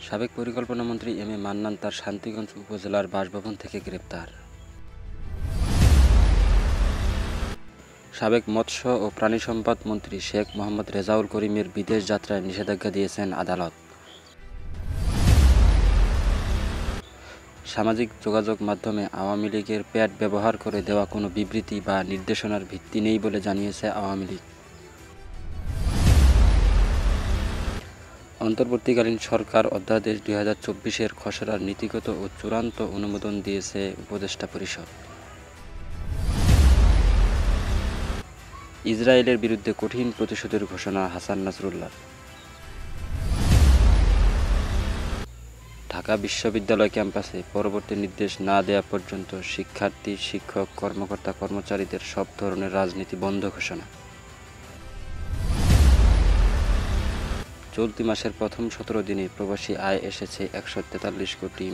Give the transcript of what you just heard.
সাবেক পরিকল্পনামন্ত্রী M A Mannan তার শান্তিগঞ্জ উপজেলার বাসভবন থেকে গ্রেপ্তার। সাবেক মৎস্য ও প্রাণী সম্পদ মন্ত্রী শেখ মোহাম্মদ রেজাউল করিমের বিদেশ যাত্রায় নিষেধাজ্ঞা দিয়েছেন আদালত। সামাজিক যোগাযোগ মাধ্যমে আওয়ামী লীগের প্যাড ব্যবহার করে দেওয়া কোনো বিবৃতি বা নির্দেশনার ভিত্তি নেই বলে জানিয়েছে আওয়ামী লীগ। অন্তর্বর্তীকালীন সরকার অধ্যাদেশ 2024-এর খসড়ার নীতিগত ও চূড়ান্ত অনুমোদন দিয়েছে উপদেষ্টা পরিষদ। ইসরায়েলের বিরুদ্ধে কঠিন প্রতিশোধের ঘোষণা হাসান নাসরুল্লাহর। ঢাকা বিশ্ববিদ্যালয় ক্যাম্পাসে পরবর্তী নির্দেশ না দেওয়া পর্যন্ত শিক্ষার্থী, শিক্ষক, কর্মকর্তা, কর্মচারীদের সব ধরনের রাজনীতি বন্ধ ঘোষণা। চলতি মাসের প্রথম 17 দিনে প্রবাসী আয় এসেছে $143 কোটি।